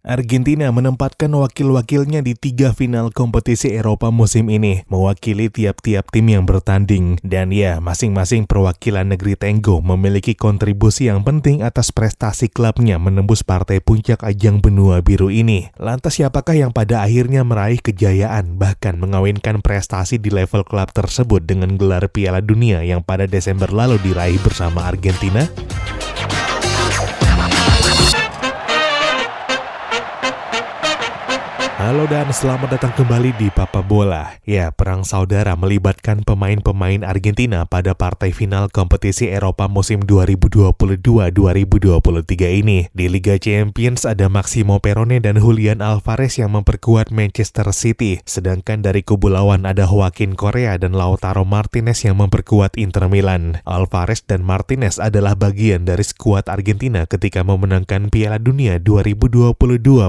Argentina menempatkan wakil-wakilnya di 3 final kompetisi Eropa musim ini, mewakili tiap-tiap tim yang bertanding. Dan ya, masing-masing perwakilan negeri Tenggo memiliki kontribusi yang penting atas prestasi klubnya menembus partai puncak ajang benua biru ini. Lantas siapakah yang pada akhirnya meraih kejayaan, bahkan mengawinkan prestasi di level klub tersebut dengan gelar Piala Dunia yang pada Desember lalu diraih bersama Argentina? Halo dan selamat datang kembali di Papa Bola. Ya, perang saudara melibatkan pemain-pemain Argentina pada partai final kompetisi Eropa musim 2022-2023 ini. Di Liga Champions ada Maximo Perrone dan Julian Alvarez yang memperkuat Manchester City. Sedangkan dari kubu lawan ada Joaquin Correa dan Lautaro Martinez yang memperkuat Inter Milan. Alvarez dan Martinez adalah bagian dari skuad Argentina ketika memenangkan Piala Dunia 2022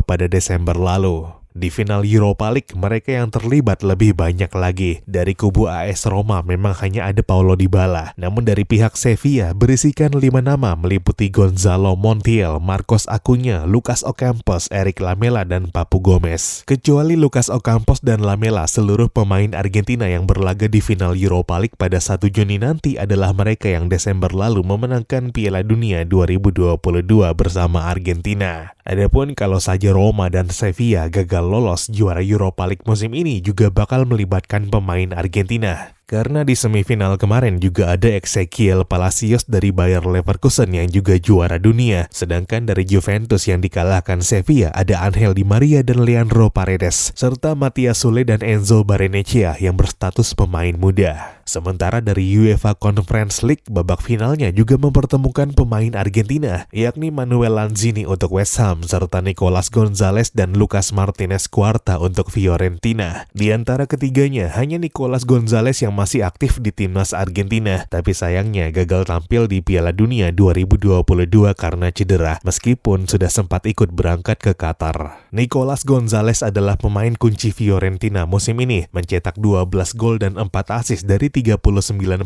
pada Desember lalu. Di final Europa League, mereka yang terlibat lebih banyak lagi. Dari kubu AS Roma memang hanya ada Paulo Dybala. Namun dari pihak Sevilla berisikan 5 nama meliputi Gonzalo Montiel, Marcos Acuna, Lucas Ocampos, Eric Lamela, dan Papu Gomez. Kecuali Lucas Ocampos dan Lamela, seluruh pemain Argentina yang berlaga di final Europa League pada 1 Juni nanti adalah mereka yang Desember lalu memenangkan Piala Dunia 2022 bersama Argentina. Adapun kalau saja Roma dan Sevilla gagal lolos, juara Europa League musim ini juga bakal melibatkan pemain Argentina. Karena di semifinal kemarin juga ada Ezequiel Palacios dari Bayer Leverkusen yang juga juara dunia. Sedangkan dari Juventus yang dikalahkan Sevilla ada Angel Di Maria dan Leandro Paredes, serta Matias Sule dan Enzo Barrenechea yang berstatus pemain muda. Sementara dari UEFA Conference League, babak finalnya juga mempertemukan pemain Argentina, yakni Manuel Lanzini untuk West Ham, serta Nicolas Gonzalez dan Lucas Martinez Cuarta untuk Fiorentina. Di antara ketiganya, hanya Nicolas Gonzalez yang masih aktif di timnas Argentina, tapi sayangnya gagal tampil di Piala Dunia 2022 karena cedera, meskipun sudah sempat ikut berangkat ke Qatar. Nicolas Gonzalez adalah pemain kunci Fiorentina musim ini, mencetak 12 gol dan 4 assist dari 39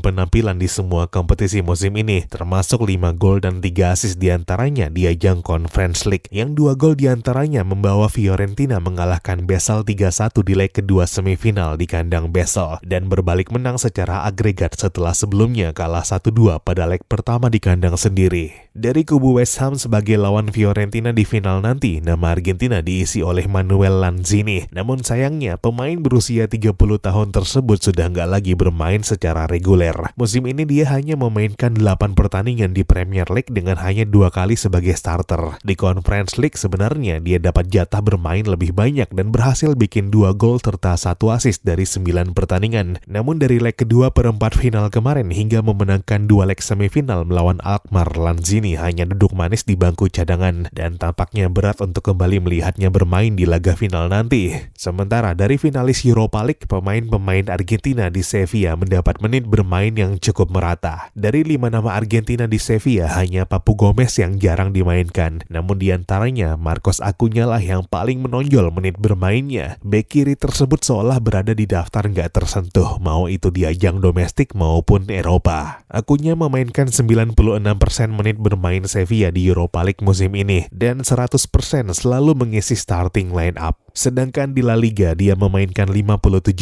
penampilan di semua kompetisi musim ini, termasuk 5 gol dan 3 assist diantaranya di ajang Conference League, yang 2 gol diantaranya membawa Fiorentina mengalahkan Basel 3-1 di leg kedua semifinal di kandang Basel, dan berbalik menang secara agregat setelah sebelumnya kalah 1-2 pada leg pertama di kandang sendiri. Dari kubu West Ham sebagai lawan Fiorentina di final nanti, nama Argentina diisi oleh Manuel Lanzini. Namun sayangnya pemain berusia 30 tahun tersebut sudah nggak lagi bermain secara reguler. Musim ini dia hanya memainkan 8 pertandingan di Premier League dengan hanya 2 kali sebagai starter. Di Conference League sebenarnya dia dapat jatah bermain lebih banyak dan berhasil bikin 2 gol serta 1 assist dari 9 pertandingan. Namun dari leg kedua perempat final kemarin hingga memenangkan 2 leg semifinal melawan Alkmaar, Lanzini hanya duduk manis di bangku cadangan dan tampaknya berat untuk kembali melihatnya bermain di laga final nanti. Sementara dari finalis Europa League, pemain-pemain Argentina di Sevilla mendapat menit bermain yang cukup merata. Dari 5 nama Argentina di Sevilla, hanya Papu Gomez yang jarang dimainkan. Namun diantaranya Marcos Acuna lah yang paling menonjol menit bermainnya. Bek kiri tersebut seolah berada di daftar nggak tersentuh, mau itu di ajang domestik maupun Eropa. Acuna memainkan 96% menit bermain Sevilla di Europa League musim ini dan 100% selalu mengisi starting line up. Sedangkan di La Liga dia memainkan 57%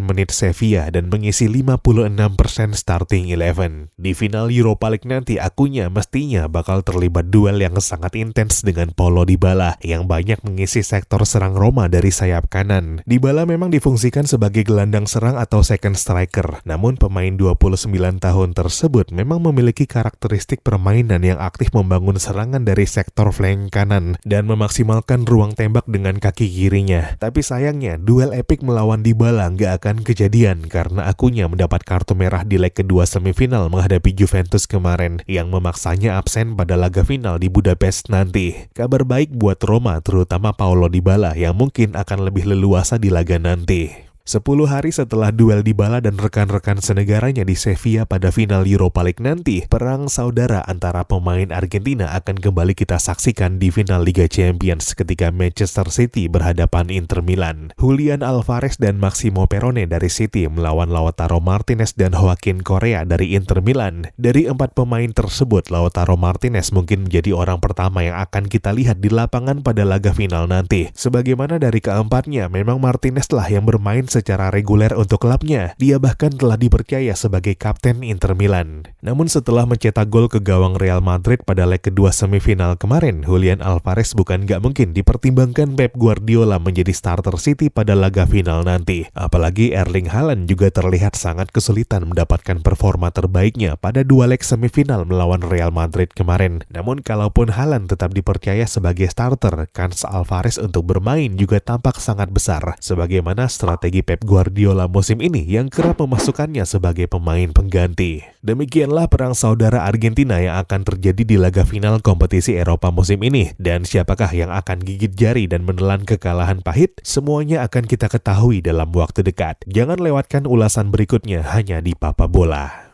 menit Sevilla dan mengisi 56% starting 11. Di final Europa League nanti Acuna mestinya bakal terlibat duel yang sangat intens dengan Paulo Dybala yang banyak mengisi sektor serang Roma dari sayap kanan. Dybala memang difungsikan sebagai gelandang serang atau second striker. Namun pemain 29 tahun tersebut memang memiliki karakteristik permainan yang aktif membangun serangan dari sektor flank kanan dan memaksimalkan ruang tembak dengan kaki kirinya. Tapi sayangnya duel epik melawan Dybala nggak akan kejadian karena Acuna mendapat kartu merah di leg kedua semifinal menghadapi Juventus kemarin yang memaksanya absen pada laga final di Budapest nanti. Kabar baik buat Roma, terutama Paulo Dybala yang mungkin akan lebih leluasa di laga nanti. 10 hari setelah duel Dybala dan rekan-rekan senegaranya di Sevilla pada final Europa League nanti, perang saudara antara pemain Argentina akan kembali kita saksikan di final Liga Champions ketika Manchester City berhadapan Inter Milan. Julian Alvarez dan Maximo Perrone dari City melawan Lautaro Martinez dan Joaquin Correa dari Inter Milan. Dari 4 pemain tersebut, Lautaro Martinez mungkin menjadi orang pertama yang akan kita lihat di lapangan pada laga final nanti. Sebagaimana dari keempatnya, memang Martinez lah yang bermain secara reguler untuk klubnya. Dia bahkan telah dipercaya sebagai kapten Inter Milan. Namun setelah mencetak gol ke gawang Real Madrid pada leg kedua semifinal kemarin, Julian Alvarez bukan gak mungkin dipertimbangkan Pep Guardiola menjadi starter City pada laga final nanti. Apalagi Erling Haaland juga terlihat sangat kesulitan mendapatkan performa terbaiknya pada 2 leg semifinal melawan Real Madrid kemarin. Namun kalaupun Haaland tetap dipercaya sebagai starter, kans Alvarez untuk bermain juga tampak sangat besar. Sebagaimana strategi Pep Guardiola musim ini yang kerap memasukkannya sebagai pemain pengganti. Demikianlah perang saudara Argentina yang akan terjadi di laga final kompetisi Eropa musim ini. Dan siapakah yang akan gigit jari dan menelan kekalahan pahit? Semuanya akan kita ketahui dalam waktu dekat. Jangan lewatkan ulasan berikutnya hanya di Papa Bola.